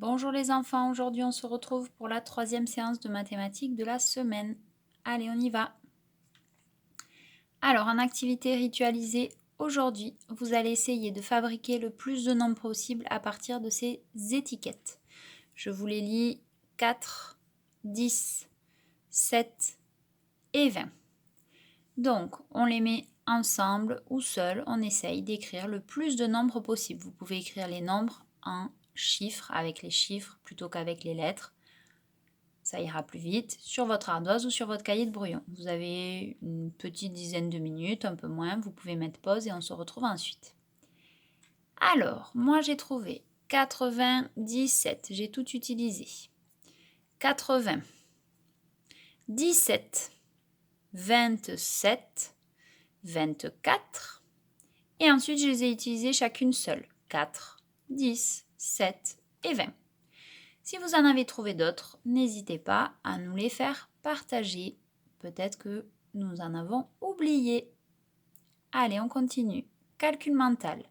Bonjour les enfants, aujourd'hui on se retrouve pour la 3e séance de mathématiques de la semaine. Allez, on y va. Alors, en activité ritualisée, aujourd'hui, vous allez essayer de fabriquer le plus de nombres possible à partir de ces étiquettes. Je vous les lis 4, 10, 7 et 20. Donc, on les met ensemble ou seul, on essaye d'écrire le plus de nombres possible. Vous pouvez écrire les nombres en chiffres, avec les chiffres plutôt qu'avec les lettres. Ça ira plus vite sur votre ardoise ou sur votre cahier de brouillon. Vous avez une petite dizaine de minutes, un peu moins. Vous pouvez mettre pause et on se retrouve ensuite. Alors, moi j'ai trouvé 97. J'ai tout utilisé. 80, 17, 27, 24. Et ensuite, je les ai utilisées chacune seule. 4, 10, 7 et 20. Si vous en avez trouvé d'autres, n'hésitez pas à nous les faire partager. Peut-être que nous en avons oublié. Allez, on continue. Calcul mental.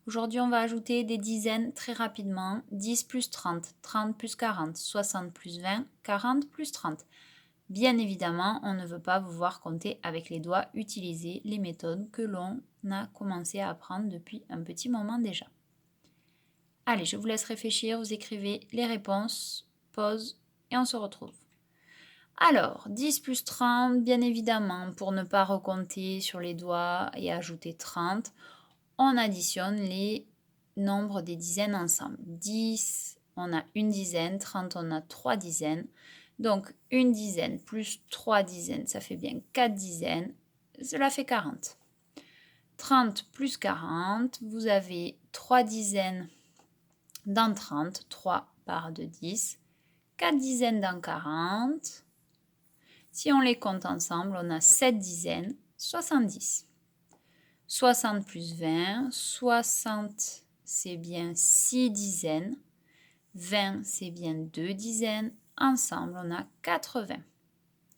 Aujourd'hui, on va ajouter des dizaines très rapidement. 10 plus 30, 30 plus 40, 60 plus 20, 40 plus 30. Bien évidemment, on ne veut pas vous voir compter avec les doigts. Utilisez les méthodes que l'on a commencé à apprendre depuis un petit moment déjà. Allez, je vous laisse réfléchir, vous écrivez les réponses, pause et on se retrouve. Alors, 10 plus 30, bien évidemment, pour ne pas recompter sur les doigts et ajouter 30, on additionne les nombres des dizaines ensemble. 10, on a une dizaine, 30, on a 3 dizaines. Donc, une dizaine plus 3 dizaines, ça fait bien 4 dizaines, cela fait 40. 30 plus 40, vous avez 3 dizaines dans 30, 3 part de 10, 4 dizaines dans 40. Si on les compte ensemble, on a 7 dizaines, 70. 60 plus 20, 60 c'est bien 6 dizaines, 20 c'est bien 2 dizaines, ensemble on a 80.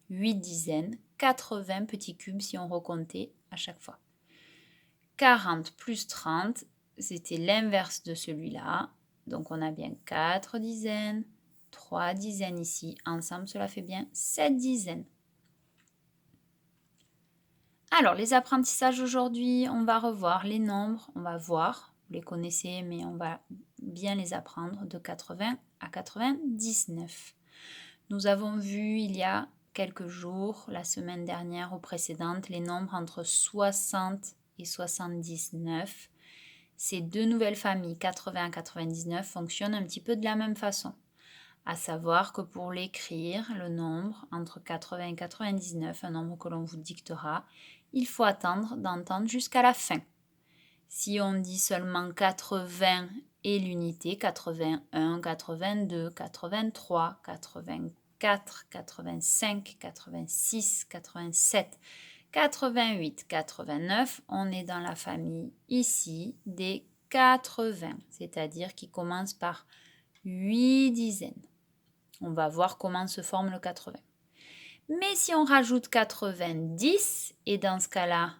8 dizaines, 80 petits cubes si on recomptait à chaque fois. 40 plus 30, c'était l'inverse de celui-là. Donc, on a bien 4 dizaines, 3 dizaines ici. Ensemble, cela fait bien 7 dizaines. Alors, les apprentissages aujourd'hui, on va revoir les nombres. On va voir, vous les connaissez, mais on va bien les apprendre de 80 à 99. Nous avons vu il y a quelques jours, la semaine dernière ou précédente, les nombres entre 60 et 79. Ces deux nouvelles familles, 80 et 99, fonctionnent un petit peu de la même façon. À savoir que pour l'écrire, le nombre entre 80 et 99, un nombre que l'on vous dictera, il faut attendre d'entendre jusqu'à la fin. Si on dit seulement 80 et l'unité, 81, 82, 83, 84, 85, 86, 87, 88, 89, on est dans la famille ici des 80, c'est-à-dire qui commence par 8 dizaines. On va voir comment se forme le 80. Mais si on rajoute 90, et dans ce cas-là,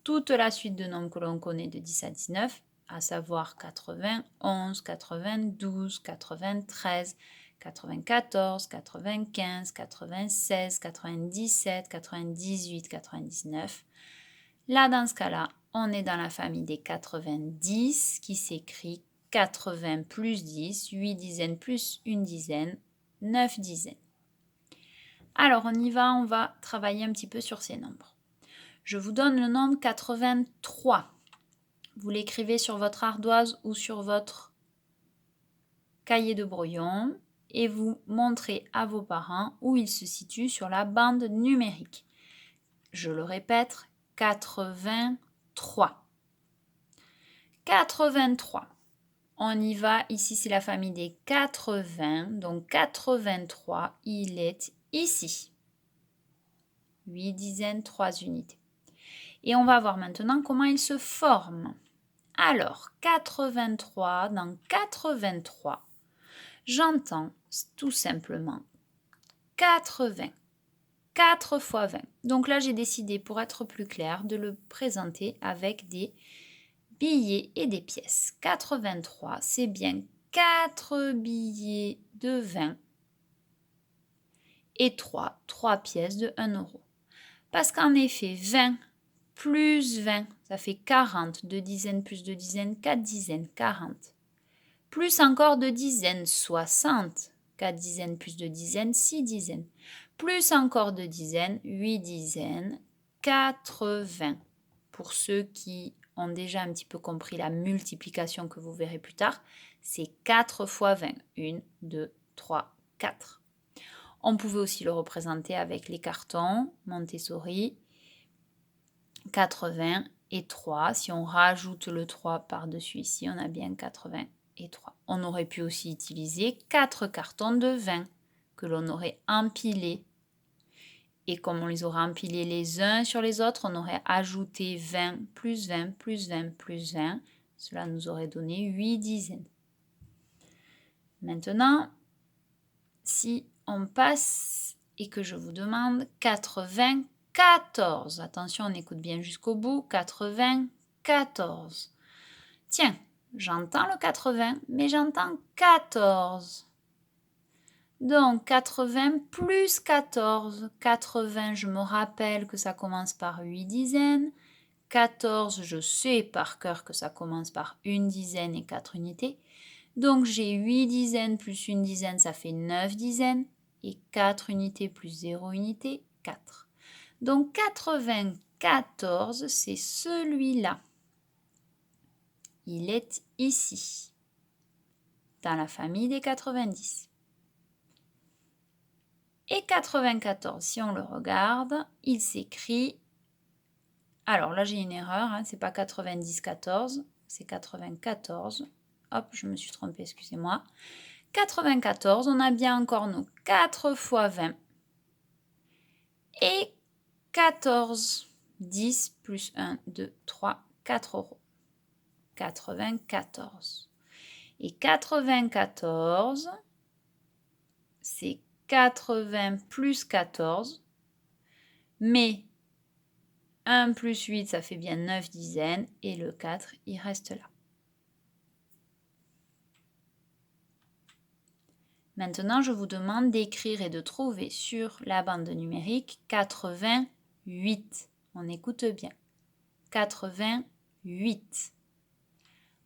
toute la suite de nombres que l'on connaît de 10 à 19, à savoir 91, 92, 93, 94, 95, 96, 97, 98, 99. Là, dans ce cas-là, on est dans la famille des 90 qui s'écrit 80 plus 10, 8 dizaines plus une dizaine, 9 dizaines. Alors, on y va, on va travailler un petit peu sur ces nombres. Je vous donne le nombre 83. Vous l'écrivez sur votre ardoise ou sur votre cahier de brouillon et vous montrez à vos parents où il se situe sur la bande numérique. Je le répète, 83. 83. On y va, ici c'est la famille des 80, donc 83, il est ici. 8 dizaines, 3 unités. Et on va voir maintenant comment il se forme. Alors, 83, dans 83, j'entends tout simplement 80. 4 fois 20. Donc là, j'ai décidé, pour être plus clair, de le présenter avec des billets et des pièces. 83, c'est bien 4 billets de 20 et 3 pièces de 1 euro. Parce qu'en effet, 20 plus 20, ça fait 40. 2 dizaines plus 2 dizaines, 4 dizaines, 40. Plus encore 2 dizaines, 60. 4 dizaines plus 2 dizaines, 6 dizaines. Plus encore 2 dizaines, 8 dizaines, 80. Pour ceux qui ont déjà un petit peu compris la multiplication que vous verrez plus tard, c'est 4 fois 20. 1, 2, 3, 4. On pouvait aussi le représenter avec les cartons Montessori. 80 et 3. Si on rajoute le 3 par-dessus ici, on a bien 83. On aurait pu aussi utiliser 4 cartons de 20 que l'on aurait empilés. Et comme on les aurait empilés les uns sur les autres, on aurait ajouté 20 plus 20 plus 20 plus 20. Cela nous aurait donné 8 dizaines. Maintenant, si on passe et que je vous demande 94. Attention, on écoute bien jusqu'au bout. 94. Tiens, j'entends le 80, mais j'entends 14. Donc, 80 plus 14. 80, je me rappelle que ça commence par 8 dizaines. 14, je sais par cœur que ça commence par 1 dizaine et 4 unités. Donc, j'ai 8 dizaines plus 1 dizaine, ça fait 9 dizaines. Et 4 unités plus 0 unité, 4. Donc 94, c'est celui-là. Il est ici, dans la famille des 90. Et 94, si on le regarde, il s'écrit... Alors là, j'ai une erreur, hein, c'est pas 90-14, c'est 94. Hop, je me suis trompée, excusez-moi. 94, on a bien encore nos 4 fois 20. Et 14, 10 plus 1, 2, 3, 4 euros. 94. Et 94, c'est 80 plus 14. Mais 1 plus 8, ça fait bien 9 dizaines. Et le 4, il reste là. Maintenant, je vous demande d'écrire et de trouver sur la bande numérique 88. On écoute bien. 88.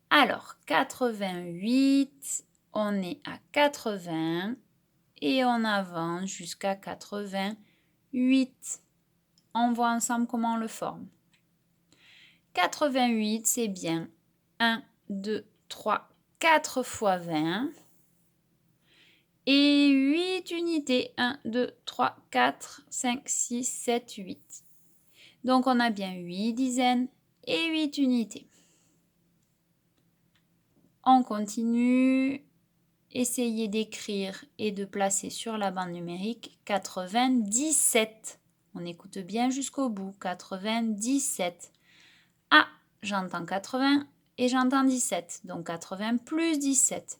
Alors, 88, on est à 80 et on avance jusqu'à 88. On voit ensemble comment on le forme. 88, c'est bien 1, 2, 3, 4 fois 20. Et 8 unités, 1, 2, 3, 4, 5, 6, 7, 8. Donc on a bien 8 dizaines et 8 unités. On continue. Essayez d'écrire et de placer sur la bande numérique 97. On écoute bien jusqu'au bout. 97. Ah, j'entends 80 et j'entends 17. Donc 80 plus 17.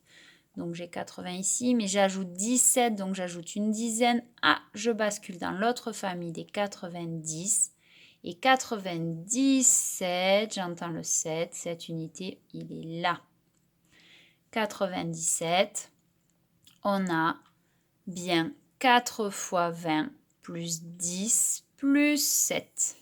Donc j'ai 80 ici, mais j'ajoute 17, donc j'ajoute une dizaine. Ah, je bascule dans l'autre famille des 90. Et 97, j'entends le 7, cette unité, il est là. 97, on a bien 4 fois 20 plus 10 plus 7.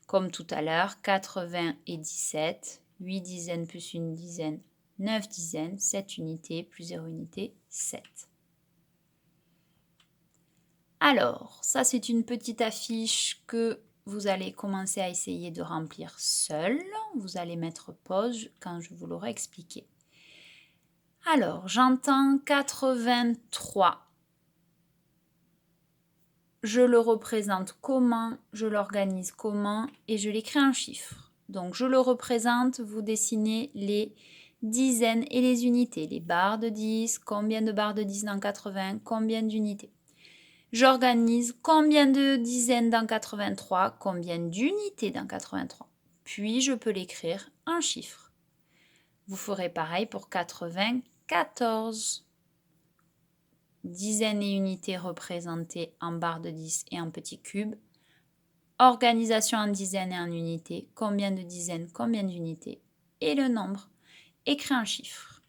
Comme tout à l'heure, 80 et 17, 8 dizaines plus une dizaine, 9 dizaines, 7 unités plus 0 unité, 7. Alors, ça c'est une petite affiche que vous allez commencer à essayer de remplir seul. Vous allez mettre pause quand je vous l'aurai expliqué. Alors, j'entends 83. Je le représente comment, je l'organise comment et je l'écris en chiffres. Donc, je le représente, vous dessinez les dizaines et les unités, les barres de 10, combien de barres de 10 dans 80, combien d'unités. J'organise combien de dizaines dans 83, combien d'unités dans 83. Puis, je peux l'écrire en chiffres. Vous ferez pareil pour 94. Dizaines et unités représentées en barres de 10 et en petits cubes. Organisation en dizaines et en unités. Combien de dizaines, combien d'unités. Et le nombre écrit en chiffres.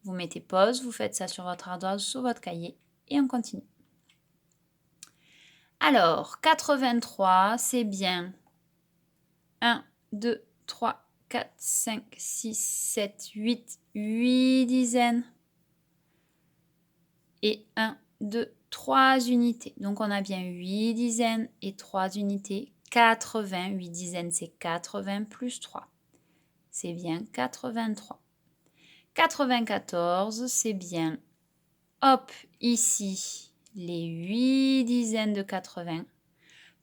Vous mettez pause, vous faites ça sur votre ardoise, sur votre cahier et on continue. Alors, 83, c'est bien 1, 2, 3, 4, 5, 6, 7, 8, 8 dizaines. Et 1, 2, 3 unités. Donc, on a bien 8 dizaines et 3 unités. 80, 8 dizaines, c'est 80 plus 3. C'est bien 83. 94, c'est bien, hop, ici, les 8 dizaines de 80,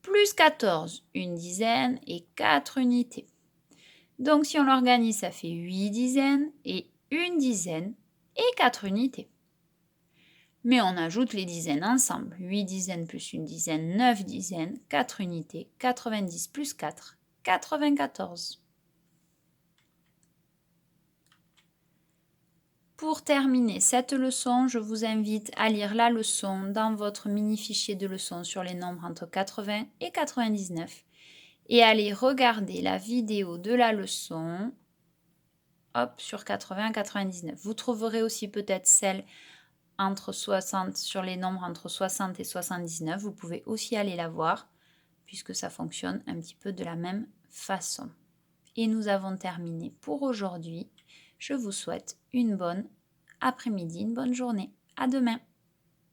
plus 14, une dizaine et 4 unités. Donc, si on l'organise, ça fait 8 dizaines et une dizaine et 4 unités. Mais on ajoute les dizaines ensemble. 8 dizaines plus une dizaine, 9 dizaines, 4 unités, 90 plus 4, 94. Pour terminer cette leçon, je vous invite à lire la leçon dans votre mini-fichier de leçon sur les nombres entre 80 et 99 et aller regarder la vidéo de la leçon sur 80 et 99. Vous trouverez aussi peut-être celle entre 60 sur les nombres entre 60 et 79. Vous pouvez aussi aller la voir puisque ça fonctionne un petit peu de la même façon. Et nous avons terminé pour aujourd'hui. Je vous souhaite une bonne après-midi, une bonne journée. À demain.